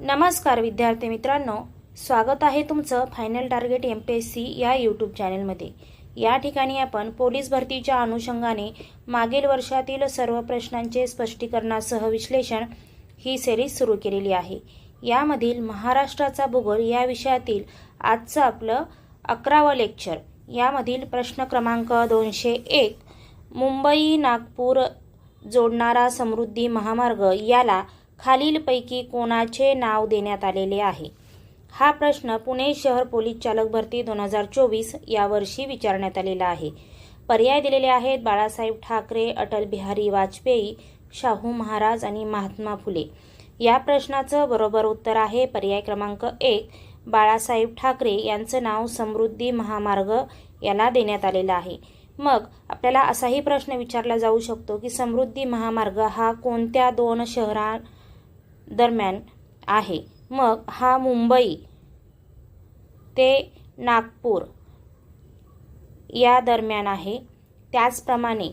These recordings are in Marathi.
नमस्कार विद्यार्थी मित्रांनो, स्वागत आहे तुमचं फायनल टार्गेट MPSC या यूट्यूब चॅनलमध्ये। या ठिकाणी आपण पोलीस भरतीच्या अनुषंगाने मागील वर्षातील सर्व प्रश्नांचे स्पष्टीकरणासह विश्लेषण ही सिरीज सुरू केलेली आहे। यामधील महाराष्ट्राचा भूगोल या विषयातील आजचं आपलं 11वं लेक्चर। यामधील प्रश्न क्रमांक 201, मुंबई नागपूर जोडणारा समृद्धी महामार्ग याला खालीलपैकी कोणाचे नाव देण्यात आलेले आहे? हा प्रश्न पुणे शहर पोलीस चालक भरती 2024 या वर्षी विचारण्यात आलेला आहे। पर्याय दिलेले आहेत बाळासाहेब ठाकरे, अटल बिहारी वाजपेयी, शाहू महाराज आणि महात्मा फुले। या प्रश्नाचं बरोबर उत्तर आहे पर्याय क्रमांक 1, बाळासाहेब ठाकरे यांचं नाव समृद्धी महामार्ग याला देण्यात आलेलं आहे। मग आपल्याला असाही प्रश्न विचारला जाऊ शकतो की समृद्धी महामार्ग हा कोणत्या दोन शहरांदरम्यान आहे? मग हा मुंबई ते नागपूर या दरम्यान आहे। त्याचप्रमाणे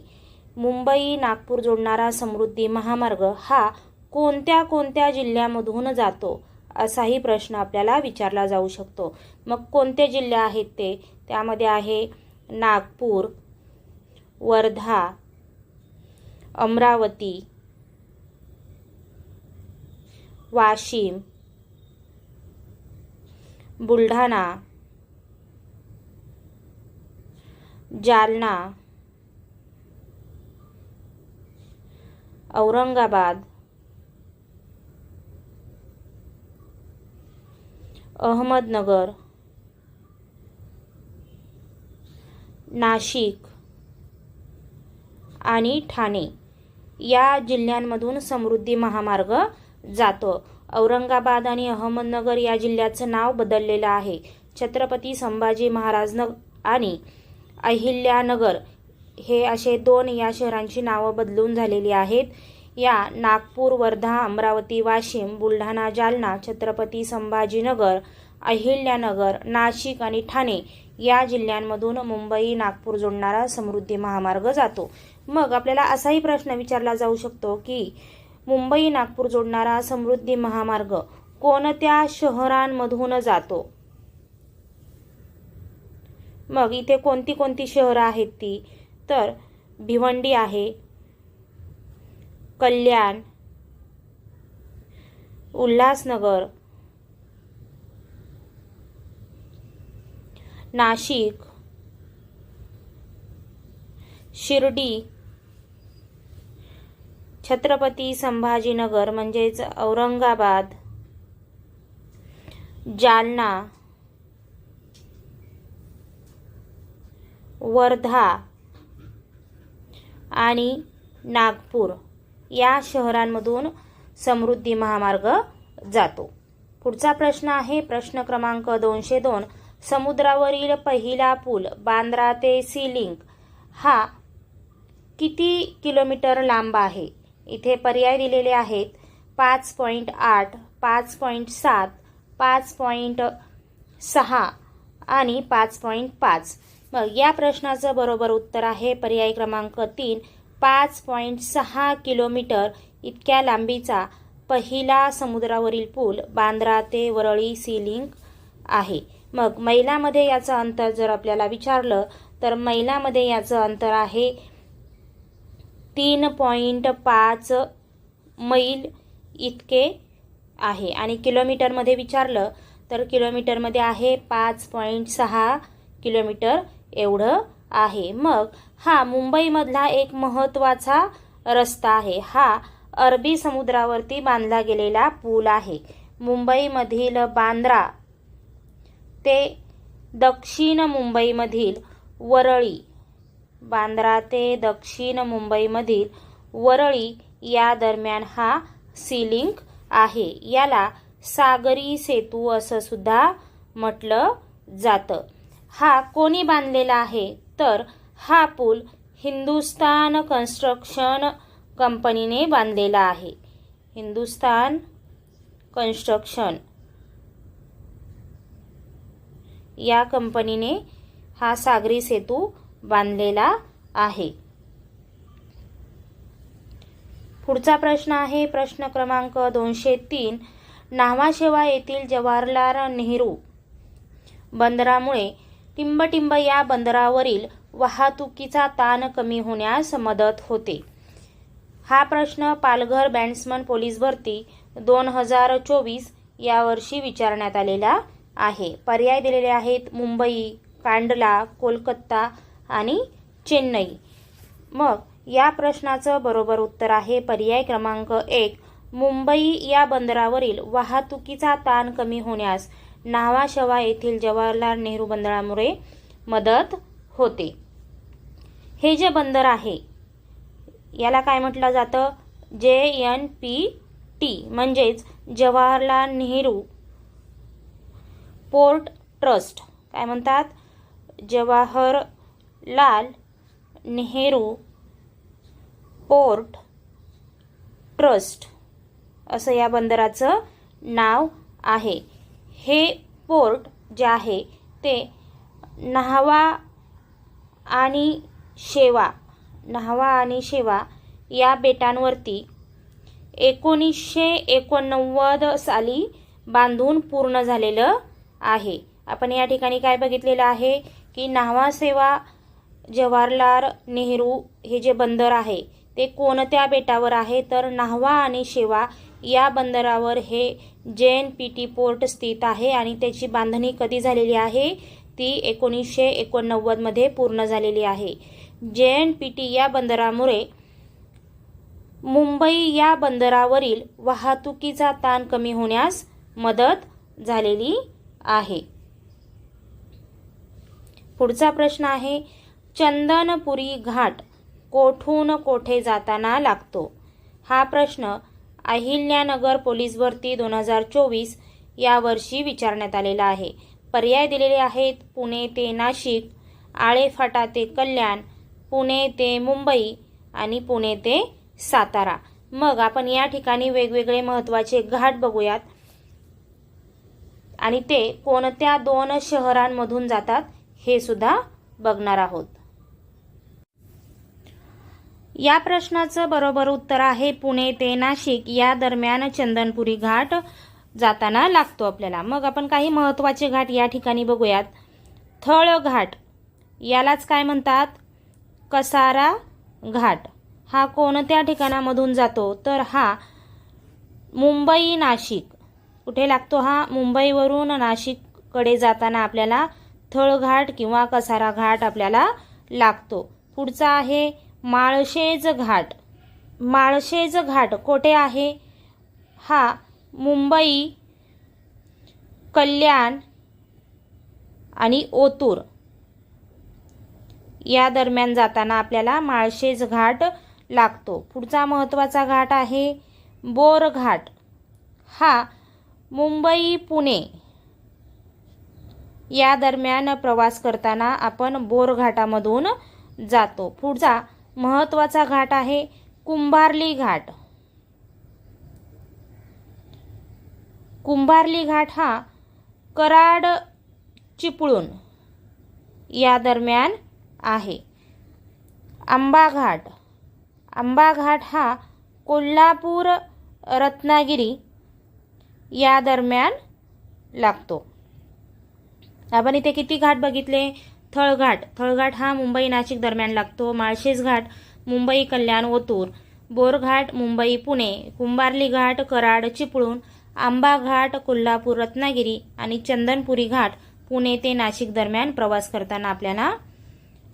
मुंबई नागपूर जोडणारा समृद्धी महामार्ग हा कोणत्या कोणत्या जिल्ह्यामधून जातो असाही प्रश्न आपल्याला विचारला जाऊ शकतो। मग कोणते जिल्हे आहेत ते? त्यामध्ये आहे नागपूर, वर्धा, अमरावती, वाशिम, बुलढाणा, जालना, औरंगाबाद, अहमदनगर, नाशिक आणि ठाणे या जिल्ह्यांमधून समृद्धी महामार्ग जातो। औरंगाबाद आणि अहमदनगर या जिल्ह्याचं नाव बदललेलं आहे। छत्रपती संभाजी महाराज आणि अहिल्यानगर हे असे दोन या शहरांची नावं बदलून झालेली आहेत। या नागपूर, वर्धा, अमरावती, वाशिम, बुलढाणा, जालना, छत्रपती संभाजीनगर, अहिल्यानगर, नाशिक आणि ठाणे या जिल्ह्यांमधून मुंबई नागपूर जोडणारा समृद्धी महामार्ग जातो। मग आपल्याला असाही प्रश्न विचारला जाऊ शकतो की मुंबई नागपूर जोडणारा समृद्धी महामार्ग कोणत्या शहरांमधून जातो? मग इथे कोणती कोणती शहरं आहेत ती? तर भिवंडी आहे, कल्याण, उल्हासनगर, नाशिक, शिर्डी, छत्रपती संभाजीनगर म्हणजेच औरंगाबाद, जालना, वर्धा आणि नागपूर या शहरांमधून समृद्धी महामार्ग जातो। पुढचा प्रश्न आहे प्रश्न क्रमांक 202, समुद्रावरील पहिला पूल बांद्रा ते सी लिंक हा किती किलोमीटर लांब आहे? इथे पर्याय दिलेले आहेत 5.8, 5.7, 5.6 आणि 5.5। मग या प्रश्नाचं बरोबर उत्तर आहे पर्याय क्रमांक 3, 5.6 किलोमीटर इतक्या लांबीचा पहिला समुद्रावरील पूल बांद्रा ते वरळी सी लिंक आहे। मग मैलामध्ये याचं अंतर जर आपल्याला विचारलं तर मैलामध्ये याचं अंतर आहे 3.5 मैल इतके आहे आणि किलोमीटरमध्ये विचारलं तर किलोमीटरमध्ये आहे 5.6 किलोमीटर एवढं आहे। मग हा मुंबईमधला एक महत्त्वाचा रस्ता आहे। हा अरबी समुद्रावरती बांधला गेलेला पूल आहे। मुंबईमधील बांद्रा ते दक्षिण मुंबईमधील वरळी, बांद्रा ते दक्षिण मुंबईमधील वरळी या दरम्यान हा सी लिंक आहे। याला सागरी सेतू असं सुद्धा म्हटलं जातं। हा कोणी बांधलेला आहे? तर हा पूल हिंदुस्तान कन्स्ट्रक्शन कंपनीने बांधलेला आहे। हिंदुस्तान कन्स्ट्रक्शन या कंपनीने हा सागरी सेतू बांधलेला आहे। पुढचा प्रश्न आहे प्रश्न क्रमांक 203, न्हावाशेवा येथील जवाहरलाल नेहरू बंदरामुळे टिंबटिंब या बंदरावरील वाहतुकीचा ताण कमी होण्यास मदत होते. हा प्रश्न पालघर बॅट्समन पोलीस भरती 2024 यावर्षी विचारण्यात आलेला आहे. पर्याय दिलेले आहेत मुंबई, कांडला, कोलकाता आणि चेन्नई. मग या प्रश्नाचं बरोबर उत्तर आहे पर्याय क्रमांक 1. मुंबई या बंदरावरील वाहतुकीचा ताण कमी होण्यास न्हावाशेवा येथील जवाहरलाल नेहरू बंदरामुळे मदत होते. हे जे बंदर आहे याला काय म्हटलं जातं? JNPT म्हणजेच जवाहरलाल नेहरू पोर्ट ट्रस्ट. काय म्हणतात? जवाहरलाल नेहरू पोर्ट ट्रस्ट असं या बंदराचं नाव आहे. हे पोर्ट जे आहे ते न्हावा आणि शेवा या बेटांवरती 1989 साली बांधून पूर्ण झालेलं आहे. आपण या ठिकाणी काय बघितलेलं आहे की न्हावाशेवा जवाहरलाल नेहरू हे जे बंदर आहे ते कोणत्या बेटावर आहे? तर न्हावा आणि शेवा या बंदरावर हे JNPT पोर्ट स्थित आहे आणि त्याची बांधणी कधी झालेली आहे? ती 1989 मध्ये पूर्ण झालेली आहे. JNPT या बंदरामुळे मुंबई या बंदरावरील वाहतुकीचा ताण कमी होण्यास मदत झालेली आहे. पुढचा प्रश्न आहे चंदनपुरी घाट कोठून कोठे जाताना लागतो? हा प्रश्न अहिल्यानगर पोलीस भरती 2024 यावर्षी विचारण्यात आलेला आहे. पर्याय दिलेले आहेत पुणे ते नाशिक, आळेफाटा ते कल्याण, पुणे ते मुंबई आणि पुणे ते सातारा. मग आपण या ठिकाणी वेगवेगळे महत्त्वाचे घाट बघूयात आणि ते कोणत्या 2 शहरांमधून जातात हे सुद्धा बघणार आहोत. या प्रश्नाचं बरोबर उत्तर आहे पुणे ते नाशिक या दरम्यान चंदनपुरी घाट जाताना लागतो आपल्याला. मग आपण काही महत्त्वाचे घाट या ठिकाणी बघूयात. थळ घाट यालाच काय म्हणतात? कसारा घाट. हा कोणत्या ठिकाणामधून जातो? तर हा मुंबई नाशिक. कुठे लागतो हा? मुंबईवरून नाशिककडे जाताना आपल्याला थळ घाट किंवा कसारा घाट आपल्याला लागतो. पुढचा आहे माळशेज घाट. माळशेज घाट कोठे आहे? हा मुंबई, कल्याण आणि ओतूर या दरम्यान जाताना आपल्याला माळशेज घाट लागतो. पुढचा महत्त्वाचा घाट आहे बोर घाट. हा मुंबई पुणे या दरम्यान प्रवास करताना आपण बोर घाटामधून जातो. पुढचा महत्त्वाचा घाट आहे कुंभार्ली घाट. कुंभार्ली घाट हा कराड चिपळूण या दरम्यान आहे. आंबा घाट. आंबा घाट हा कोल्हापूर रत्नागिरी या दरम्यान लागतो. आपण इथे किती घाट बघितले? थळघाट. थळघाट हा मुंबई नाशिक दरम्यान लागतो. माळशेज घाट मुंबई कल्याण ओतूर, बोरघाट मुंबई पुणे, कुंभार्ली घाट कराड चिपळूण, आंबा घाट कोल्हापूर रत्नागिरी आणि चंदनपुरी घाट पुणे ते नाशिक दरम्यान प्रवास करताना आपल्याला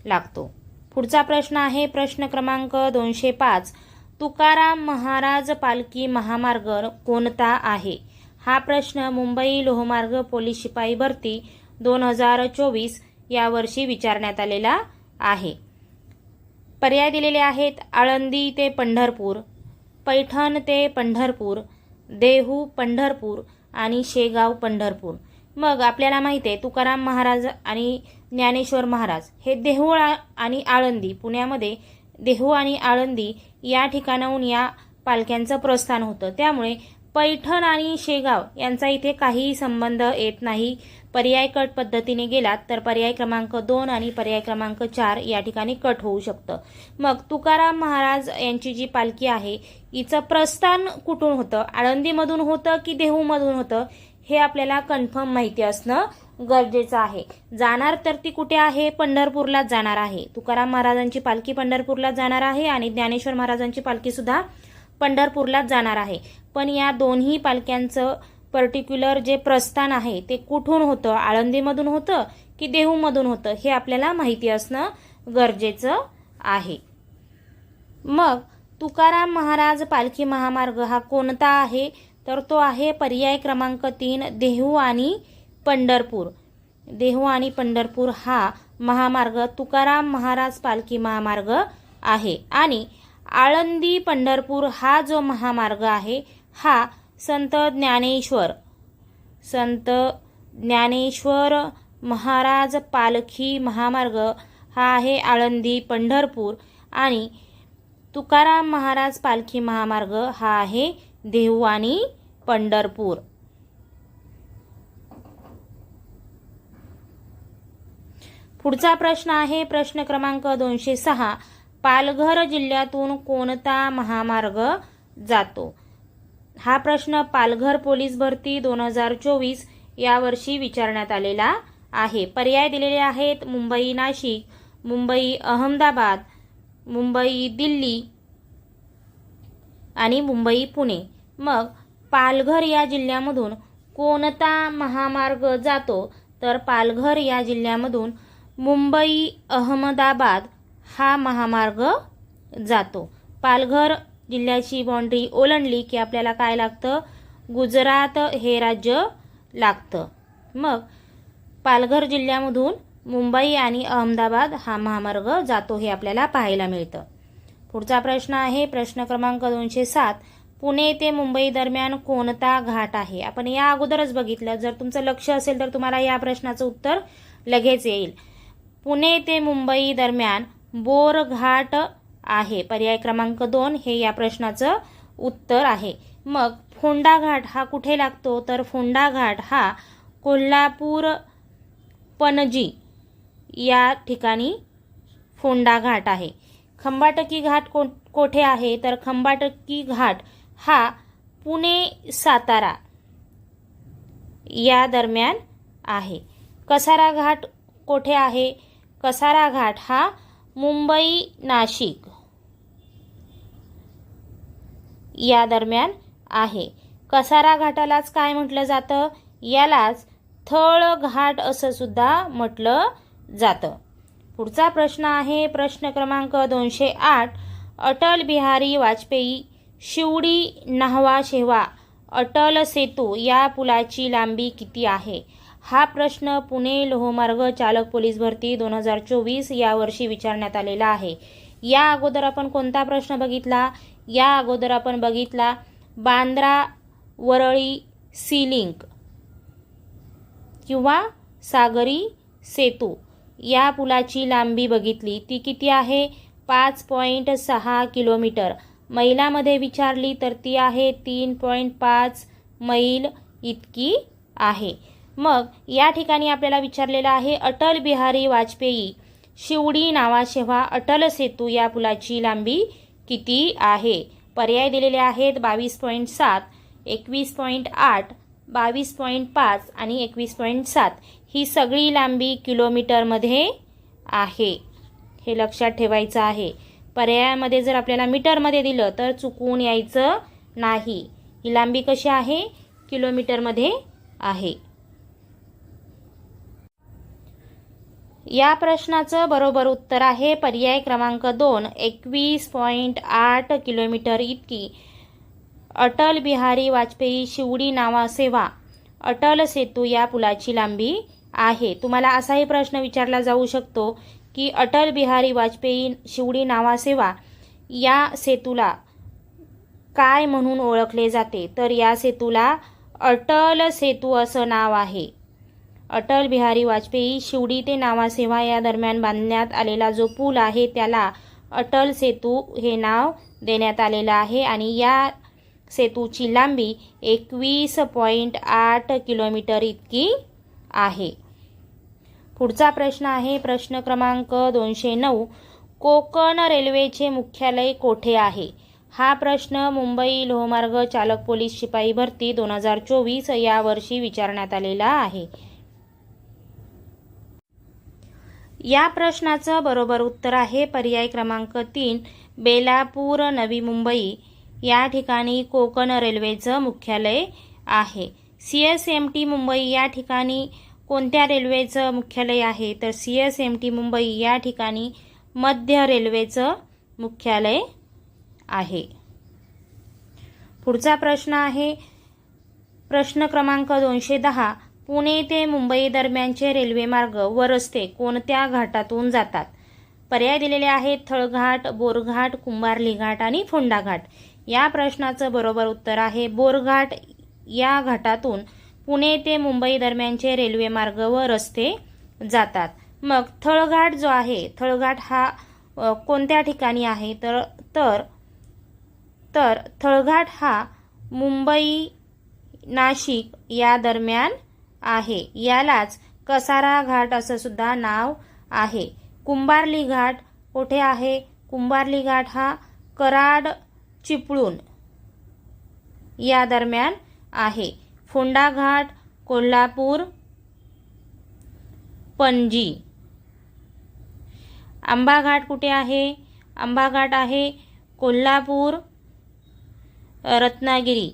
लागतो. पुढचा प्रश्न आहे प्रश्न क्रमांक 205. तुकाराम महाराज पालखी महामार्ग कोणता आहे? हा प्रश्न मुंबई लोहमार्ग पोलीस शिपाई भरती 2024 यावर्षी विचारण्यात आलेला आहे. पर्याय दिलेले आहेत आळंदी ते पंढरपूर, पैठण ते पंढरपूर, देहू पंढरपूर आणि शेगाव पंढरपूर. मग आपल्याला माहिती आहे तुकाराम महाराज आणि ज्ञानेश्वर महाराज हे देहू आणि आळंदी, पुण्यामध्ये देहू आणि आळंदी या ठिकाणाहून या पालख्यांचं प्रस्थान होतं. त्यामुळे पैठण आणि शेगाव यांचा इथे काहीही संबंध येत नाही. पर्याय कट पद्धतीने गेलात तर पर्याय क्रमांक 2 आणि पर्याय क्रमांक 4 या ठिकाणी कट होऊ शकतं. मग तुकाराम महाराज यांची जी पालखी आहे हिचं प्रस्थान कुठून होतं, आळंदीमधून होतं की देहूमधून होतं, हे आपल्याला कन्फर्म माहिती असणं गरजेचं आहे. जाणार तर ती कुठे आहे, पंढरपूरलाच जाणार आहे. तुकाराम महाराजांची पालखी पंढरपूरलाच जाणार आहे आणि ज्ञानेश्वर महाराजांची पालखी सुद्धा पंढरपूरलाच जाणार आहे. पण या दोन्ही पालख्यांचं पर्टिक्युलर जे प्रस्थान आहे ते कुठून होतं, आळंदीमधून होतं की देहूमधून होतं, हे आपल्याला माहिती असणं गरजेचं आहे. मग तुकाराम महाराज पालखी महामार्ग हा कोणता आहे, तर तो आहे पर्याय क्रमांक 3 देहू आणि पंढरपूर. देहू आणि पंढरपूर हा महामार्ग तुकाराम महाराज पालखी महामार्ग आहे. आणि आळंदी पंढरपूर हा जो महामार्ग आहे हा संत ज्ञानेश्वर महाराज पालखी महामार्ग हा आहे आळंदी पंढरपूर. आणि तुकाराम महाराज पालखी महामार्ग हा आहे देहू आणि पंढरपूर. पुढचा प्रश्न आहे प्रश्न क्रमांक 206. पालघर जिल्ह्यातून कोणता महामार्ग जातो? हा प्रश्न पालघर पोलीस भरती 2024 या वर्षी विचारण्यात आलेला आहे. पर्याय दिलेले आहेत मुंबई नाशिक, मुंबई अहमदाबाद, मुंबई दिल्ली आणि मुंबई पुणे. मग पालघर या जिल्ह्यामधून कोणता महामार्ग जातो, तर पालघर या जिल्ह्यामधून मुंबई अहमदाबाद हा महामार्ग जातो. पालघर जिल्ह्याची बाउंड्री ओलांडली की आपल्याला काय लागतं, गुजरात हे राज्य लागतं. मग पालघर जिल्ह्यामधून मुंबई आणि अहमदाबाद हा महामार्ग जातो हे आपल्याला पाहायला मिळतं. पुढचा प्रश्न आहे प्रश्न क्रमांक 207. पुणे ते मुंबई दरम्यान कोणता घाट आहे? आपण या अगोदरच बघितलं. जर तुमचं लक्ष असेल तर तुम्हाला या प्रश्नाचं उत्तर लगेच येईल. पुणे ते मुंबई दरम्यान बोर घाट आहे. पर्याय क्रमांक 2 हे या प्रश्नाचं उत्तर आहे. मग फोंडा घाट हा कुठे लागतो, तर फोंडा घाट हा कोल्हापूर पणजी या ठिकाणी फोंडा घाट आहे. खंबाटकी घाट कोठे आहे, तर खंबाटकी घाट हा पुणे सातारा या दरम्यान आहे. कसारा घाट कोठे आहे, कसारा घाट हा मुंबई नाशिक या दरम्यान आहे. कसारा घाटालाच काय म्हटलं जातं, यालाच थळ घाट असं सुद्धा म्हटलं जातं. पुढचा प्रश्न आहे प्रश्न क्रमांक 208. अटल बिहारी वाजपेयी शिवडी न्हावा शेवा अटल सेतू या पुलाची लांबी किती आहे? हा प्रश्न पुणे लोहमार्ग चालक पोलीस भरती 2024 या वर्षी विचारण्यात आलेला आहे. या अगोदर आपण कोणता प्रश्न बघितला? या अगोदर आपण बघितला बांद्रा वरळी सी लिंक किंवा सागरी सेतू या पुलाची लांबी बघितली. ती किती आहे? 5.6 किलोमीटर. मैलामध्ये विचारली तर ती आहे 3.5 मैल इतकी आहे. मग या ठिकाणी आपल्याला विचारलेलं आहे अटल बिहारी वाजपेयी शिवडी नावाशेवा अटल सेतू या पुलाची लांबी किती आहे? पर्याय दिलेले आहेत 22.7, 21.8, 22.5 आणि 21.7. ही सगळी लांबी किलोमीटरमध्ये आहे, हे लक्षात ठेवायचं आहे. पर्यायामध्ये जर आपल्याला मीटरमध्ये दिलं तर चुकून यायचं नाही. ही लांबी कशी आहे? किलोमीटरमध्ये आहे. या प्रश्नाचं बरोबर उत्तर आहे पर्याय क्रमांक 2, 21.8 किलोमीटर इतकी अटल बिहारी वाजपेयी शिवडी नावासेवा अटल सेतू या पुलाची लांबी आहे. तुम्हाला असाही प्रश्न विचारला जाऊ शकतो की अटल बिहारी वाजपेयी शिवडी नावासेवा या सेतूला काय म्हणून ओळखले जाते? तर या सेतूला अटल सेतू असं नाव आहे. अटल बिहारी वाजपेयी शिवडी ते नावासेवा या दरम्यान बांधण्यात आलेला जो पूल आहे त्याला अटल सेतू हे नाव देण्यात आलेलं आहे. आणि या सेतूची लांबी 21.8 किलोमीटर इतकी आहे. पुढचा प्रश्न आहे प्रश्न क्रमांक 209. कोकण रेल्वेचे मुख्यालय कोठे आहे? हा प्रश्न मुंबई लोहमार्ग चालक पोलीस शिपाई भरती 2024 या वर्षी विचारण्यात आलेला आहे. या प्रश्नाचं बरोबर उत्तर आहे पर्याय क्रमांक 3, बेलापूर, नवी मुंबई या ठिकाणी कोकण रेल्वेचं मुख्यालय आहे. CSMT मुंबई या ठिकाणी कोणत्या रेल्वेचं मुख्यालय आहे? तर CSMT मुंबई या ठिकाणी मध्य रेल्वेचं मुख्यालय आहे. पुढचा प्रश्न आहे प्रश्न क्रमांक 210. पुणे ते मुंबई दरम्यानचे रेल्वेमार्ग व रस्ते कोणत्या घाटातून जातात? पर्याय दिलेले आहेत थळघाट, बोरघाट, कुंभार्ली घाट आणि फोंडा घाट. या प्रश्नाचं बरोबर उत्तर आहे बोरघाट या घाटातून पुणे ते मुंबई दरम्यानचे रेल्वेमार्ग व रस्ते जातात. मग थळघाट जो आहे, थळघाट हा कोणत्या ठिकाणी आहे? तर थळघाट हा मुंबई नाशिक या दरम्यान आहे. यालाच कसारा घाट असं सुद्धा नाव आहे. कुंभार्ली घाट कोठे आहे? कुंभार्ली घाट हा कराड चिपळूण या दरम्यान आहे. फोंडा घाट कोल्हापूर पणजी. आंबा घाट कुठे आहे? आंबा घाट आहे कोल्हापूर रत्नागिरी.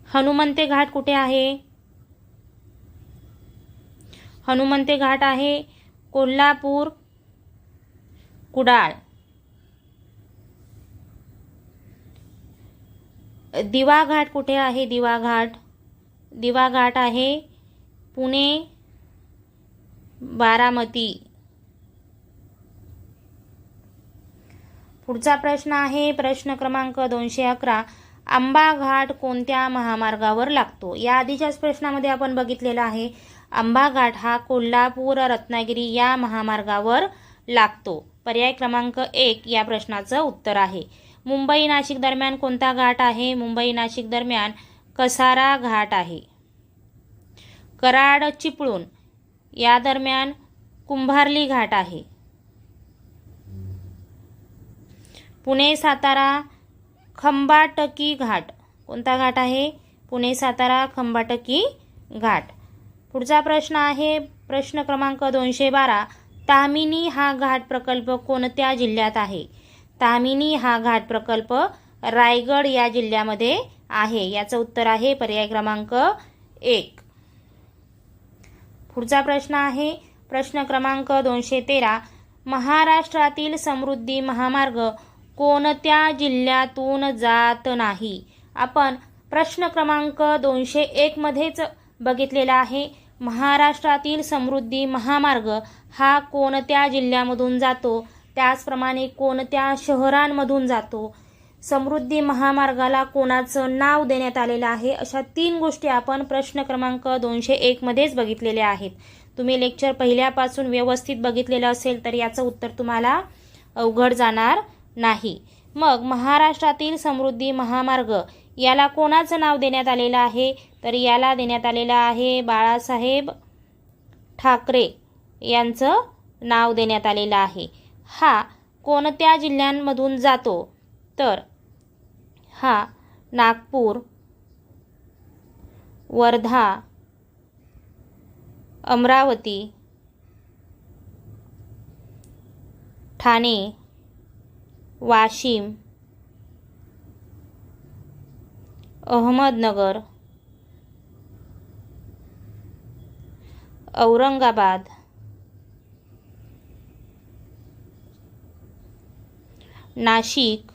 हनुमंते घाट कुठे आहे? हनुमंते घाट आहे कोल्हापूर कुडाळ. दिवा घाट कुठे आहे? दिवा घाट आहे पुणे बारामती. पुढचा प्रश्न आहे प्रश्न क्रमांक 211. आंबा घाट कोणत्या महामार्गावर लागतो? या आधीच्याच प्रश्नामध्ये आपण बघितलेला आहे आंबा घाट हा कोल्हापूर रत्नागिरी या महामार्गावर लागतो. पर्याय क्रमांक 1 या प्रश्नाचं उत्तर आहे. मुंबई नाशिक दरम्यान कोणता घाट आहे? मुंबई नाशिक दरम्यान कसारा घाट आहे. कराड चिपळूण या दरम्यान कुंभार्ली घाट आहे. पुणे सातारा खंबाटकी घाट कोणता घाट आहे? पुणे सातारा खंबाटकी घाट. पुढचा प्रश्न आहे प्रश्न क्रमांक 212. ताम्हिणी हा घाट प्रकल्प कोणत्या जिल्ह्यात आहे? ताम्हिणी हा घाट प्रकल्प रायगड या जिल्ह्यामध्ये आहे. याचं उत्तर आहे पर्याय क्रमांक 1. पुढचा प्रश्न आहे प्रश्न क्रमांक 213. महाराष्ट्रातील समृद्धी महामार्ग कोणत्या जिल्ह्यातून जात नाही? आपण प्रश्न क्रमांक 201 मध्येच बघितलेला आहे. महाराष्ट्रातील समृद्धी महामार्ग हा कोणत्या जिल्ह्यामधून जातो, त्याचप्रमाणे कोणत्या शहरांमधून जातो, समृद्धी महामार्गाला कोणाचं नाव देण्यात आलेलं आहे, अशा 3 गोष्टी आपण प्रश्न क्रमांक 201 मध्येच बघितलेल्या आहेत. तुम्ही लेक्चर पहिल्यापासून व्यवस्थित बघितलेलं असेल तर याचं उत्तर तुम्हाला अवघड जाणार नाही. मग महाराष्ट्रातील समृद्धी महामार्ग याला कोणाचं नाव देण्यात आलेलं आहे? तर याला देण्यात आलेलं आहे बाळासाहेब ठाकरे यांचं नाव देण्यात आलेलं आहे. हा कोणत्या जिल्ह्यांमधून जातो? तर हा नागपूर, वर्धा, अमरावती, ठाणे, वाशिम, अहमदनगर, औरंगाबाद, नाशिक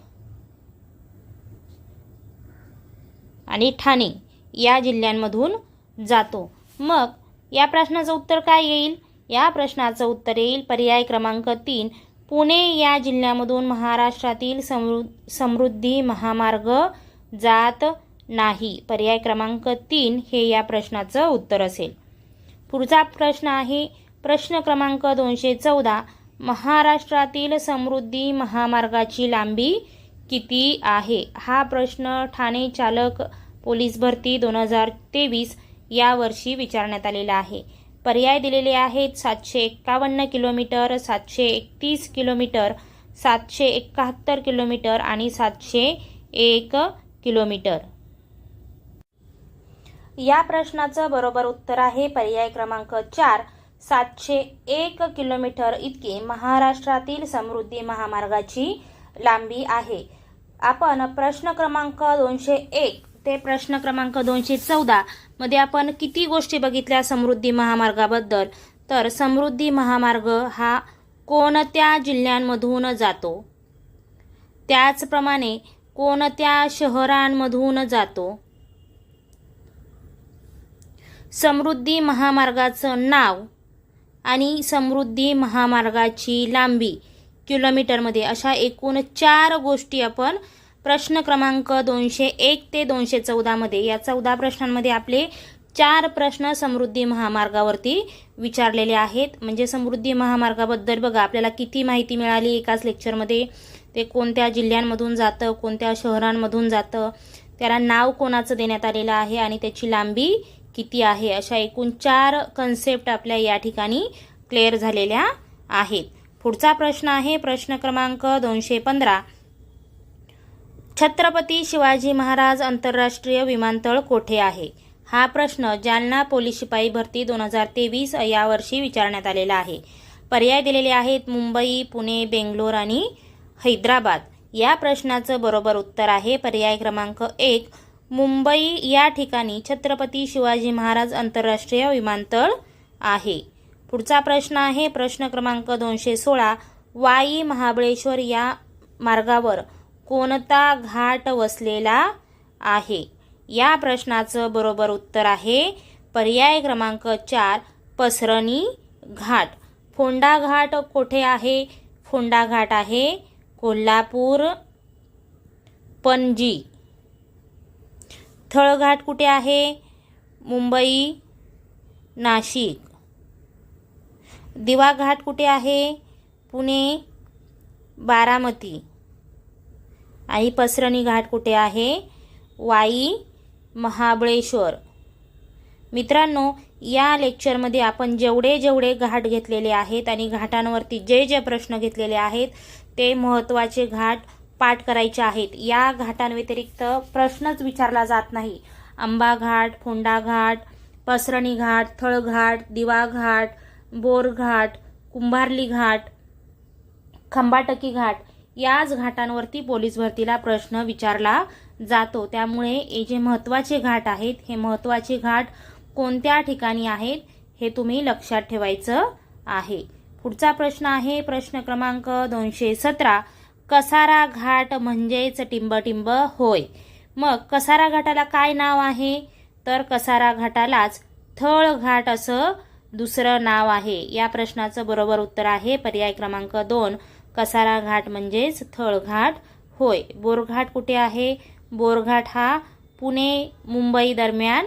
आणि ठाणे या जिल्ह्यांमधून जातो. मग या प्रश्नाचं उत्तर काय येईल? या प्रश्नाचं उत्तर येईल पर्याय क्रमांक 3. पुणे या जिल्ह्यामधून महाराष्ट्रातील समृद्धी महामार्ग जात नाही. पर्याय क्रमांक 3 हे या प्रश्नाचं उत्तर असेल. पुढचा प्रश्न आहे प्रश्न क्रमांक 214. महाराष्ट्रातील समृद्धी महामार्गाची लांबी किती आहे? हा प्रश्न ठाणे चालक पोलीस भरती 2023 या वर्षी विचारण्यात आलेला आहे. पर्याय दिलेले आहेत 751 किलोमीटर, 731 किलोमीटर, 771 किलोमीटर आणि 701 किलोमीटर. या प्रश्नाचं बरोबर उत्तर आहे पर्याय क्रमांक 4, 701 किलोमीटर इतकी महाराष्ट्रातील समृद्धी महामार्गाची लांबी आहे. आपण प्रश्न क्रमांक 201 ते प्रश्न क्रमांक 214 मध्ये आपण किती गोष्टी बघितल्या समृद्धी महामार्गाबद्दल? तर समृद्धी महामार्ग हा कोणत्या जिल्ह्यांमधून जातो? त्याचप्रमाणे कोणत्या शहरांमधून जातो? समृद्धी महामार्गाचं नाव आणि समृद्धी महामार्गाची लांबी किलोमीटरमध्ये, अशा एकूण 4 गोष्टी आपण प्रश्न क्रमांक 201 ते 214 मध्ये, या 14 प्रश्नांमध्ये आपले 4 प्रश्न समृद्धी महामार्गावरती विचारलेले आहेत. म्हणजे समृद्धी महामार्गाबद्दल बघा आपल्याला किती माहिती मिळाली एकाच लेक्चरमध्ये. ते कोणत्या जिल्ह्यांमधून जातं, कोणत्या शहरांमधून जातं, त्याला नाव कोणाचं देण्यात आलेलं आहे आणि त्याची लांबी किती आहे, अशा एकूण 4 कन्सेप्ट आपल्या या ठिकाणी क्लिअर झालेल्या आहेत. पुढचा प्रश्न आहे प्रश्न क्रमांक 215. छत्रपती शिवाजी महाराज आंतरराष्ट्रीय विमानतळ कोठे आहे? हा प्रश्न जालना पोलीस शिपाई भरती 2023 या वर्षी विचारण्यात आलेला आहे. पर्याय दिलेले आहेत मुंबई, पुणे, बेंगलोर आणि हैदराबाद. या प्रश्नाचं बरोबर उत्तर आहे पर्याय क्रमांक 1, मुंबई या ठिकाणी छत्रपती शिवाजी महाराज आंतरराष्ट्रीय विमानतळ आहे. पुढचा प्रश्न आहे प्रश्न क्रमांक 216. वाई महाबळेश्वर या मार्गावर कोणता घाट वसलेला आहे? या प्रश्नाचं बरोबर उत्तर आहे पर्याय क्रमांक 4, पसरणी घाट. फोंडा घाट कोठे आहे? फोंडा घाट आहे कोल्हापूर, पणजी. थळघाट कुठे आहे? मुंबई, नाशिक. दिवा घाट कुठे आहे? पुणे, बारामती. आणि पसरणी घाट कुठे आहे? वाई, महाबळेश्वर. मित्रांनो, या लेक्चरमध्ये आपण जेवढे घाट घेतलेले आहेत आणि घाटांवरती जे प्रश्न घेतलेले आहेत ते महत्त्वाचे घाट पाठ करायचे आहेत. या घाटांव्यतिरिक्त प्रश्नच विचारला जात नाही. आंबा घाट, फोंडा घाट, पसरणी घाट, थळघाट, दिवा घाट, बोर घाट, कुंभारली घाट, खंबाटकी घाट, याच घाटांवरती पोलीस भरतीला प्रश्न विचारला जातो. त्यामुळे हे जे महत्त्वाचे घाट आहेत, हे महत्त्वाचे घाट कोणत्या ठिकाणी आहेत हे तुम्ही लक्षात ठेवायचं आहे. पुढचा प्रश्न आहे प्रश्न क्रमांक 217. कसारा घाट म्हणजेच टिंबटिंब होय. मग कसारा घाटाला काय नाव आहे? तर कसारा घाटालाच थळ घाट असं दुसरं नाव आहे. या प्रश्नाचं बरोबर उत्तर आहे पर्याय क्रमांक 2, कसारा घाट म्हणजेच थळ घाट होय. बोरघाट कुठे आहे? बोरघाट हा पुणे, मुंबई दरम्यान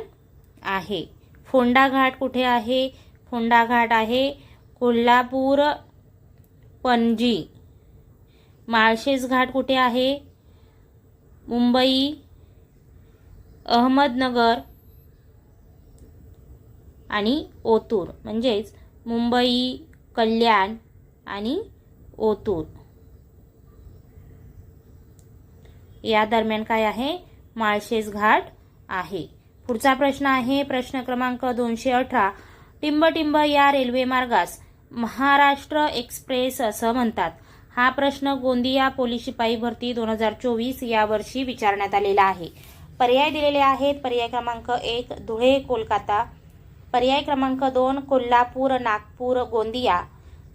आहे. फोंडा घाट कुठे आहे? फोंडा घाट आहे कोल्हापूर, पणजी. माळशेज घाट कुठे आहे? मुंबई, अहमदनगर आणि ओतूर. म्हणजेच मुंबई, कल्याण आणि ओतूर या दरम्यान काय आहे? माळशेज घाट आहे. पुढचा प्रश्न आहे प्रश्न क्रमांक 218. टिंबटिंब या रेल्वे मार्गास महाराष्ट्र एक्सप्रेस असं म्हणतात. हा प्रश्न गोंदिया पोलीस शिपाई भरती 2024 या वर्षी विचारण्यात आलेला आहे. पर्याय दिलेले आहेत पर्याय क्रमांक 1, धुळे, कोलकाता. पर्याय क्रमांक 2, कोल्हापूर, नागपूर, गोंदिया.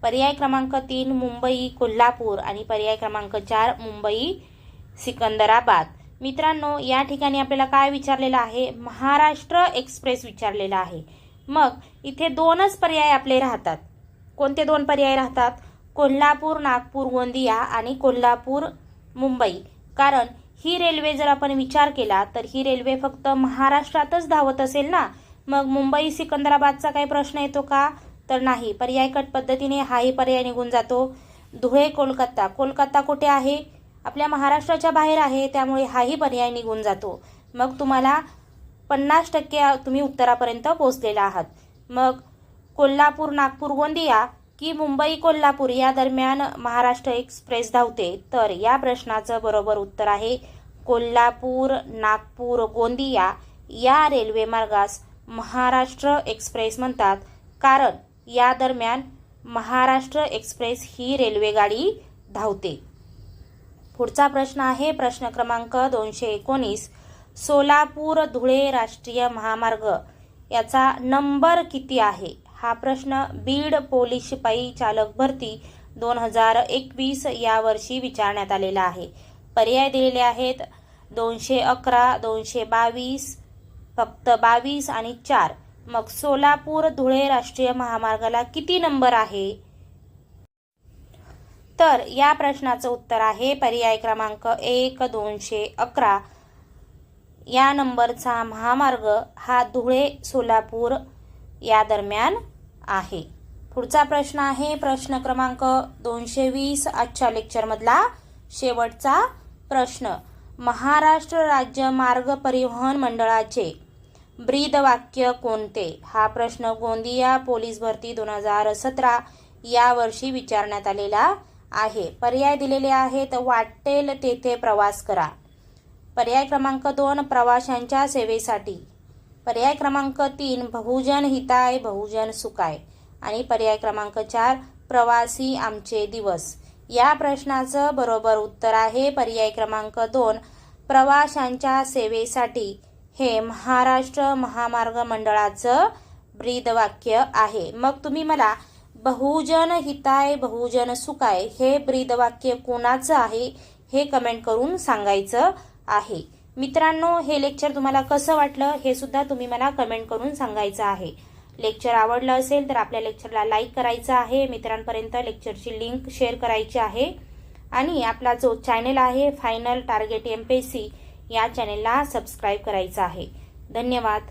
पर्याय क्रमांक 3, मुंबई, कोल्हापूर आणि पर्याय क्रमांक 4, मुंबई, सिकंदराबाद. मित्रांनो, या ठिकाणी आपल्याला काय विचारलेलं आहे? महाराष्ट्र एक्सप्रेस विचारलेला आहे. मग इथे 2च पर्याय आपले राहतात. कोणते 2 पर्याय राहतात? कोल्हापूर, नागपूर, गोंदिया आणि कोल्हापूर, मुंबई. कारण ही रेल्वे जर आपण विचार केला तर ही रेल्वे फक्त महाराष्ट्रातच धावत असेल ना. मग मुंबई सिकंदराबादचा काही प्रश्न येतो का? तर नाही. पर्याय कट पद्धतीने हाही पर्याय निघून जातो. धुळे, कोलकाता. कोलकाता कुठे आहे? आपल्या महाराष्ट्राच्या बाहेर आहे, त्यामुळे हाही पर्याय निघून जातो. मग तुम्हाला 50% तुम्ही उत्तरापर्यंत पोहोचलेला आहात. मग कोल्हापूर नागपूर गोंदिया की मुंबई कोल्हापूर या दरम्यान महाराष्ट्र एक्सप्रेस धावते? तर या प्रश्नाचं बरोबर उत्तर आहे कोल्हापूर नागपूर गोंदिया या रेल्वे मार्गास महाराष्ट्र एक्सप्रेस म्हणतात, कारण या दरम्यान महाराष्ट्र एक्सप्रेस ही रेल्वेगाडी धावते. पुढचा प्रश्न आहे प्रश्न क्रमांक 219. सोलापूर धुळे राष्ट्रीय महामार्ग याचा नंबर किती आहे? हा प्रश्न बीड पोलीस शिपाई चालक भरती 2021 या वर्षी विचारण्यात आलेला आहे. पर्याय दिलेले आहेत 211, 222, फक्त 22 आणि 4. मग सोलापूर धुळे राष्ट्रीय महामार्गाला किती नंबर आहे? तर या प्रश्नाचं उत्तर आहे पर्याय क्रमांक 1, 211 या नंबरचा महामार्ग हा धुळे सोलापूर या दरम्यान आहे. पुढचा प्रश्न आहे प्रश्न क्रमांक 220 आजच्या लेक्चरमधला शेवटचा प्रश्न. महाराष्ट्र राज्य मार्ग परिवहन मंडळाचे ब्रीदवाक्य कोणते? हा प्रश्न गोंदिया पोलीस भरती 2017 या वर्षी विचारण्यात आलेला आहे. पर्याय दिलेले आहेत वाटेल तेथे प्रवास करा. पर्याय क्रमांक 2 प्रवाशांच्या सेवेसाठी. पर्याय क्रमांक 3 बहुजन हिताय बहुजन सुखाय आणि पर्याय क्रमांक 4 प्रवासी आमचे दिवस. या प्रश्नाचं बरोबर उत्तर आहे पर्याय क्रमांक 2 प्रवाशांच्या सेवेसाठी. हे महाराष्ट्र महामार्ग मंडळाचं ब्रीदवाक्य आहे. मग तुम्ही मला बहुजन हिताय बहुजन सुखाय हे ब्रीदवाक्य कोणाचं आहे हे कमेंट करून सांगायचं आहे. मित्रांनो, हे लेक्चर तुम्हाला कसं वाटलं हे सुद्धा तुम्ही मला कमेंट करून सांगायचं आहे. लेक्चर आवडलं असेल तर आपल्या लेक्चरला लाईक करायचं आहे, मित्रांपर्यंत लेक्चरची लिंक शेअर करायची आहे आणि आपला जो चॅनल आहे फायनल टार्गेट MPSC या चॅनेलला सबस्क्राईब करायचं आहे. धन्यवाद.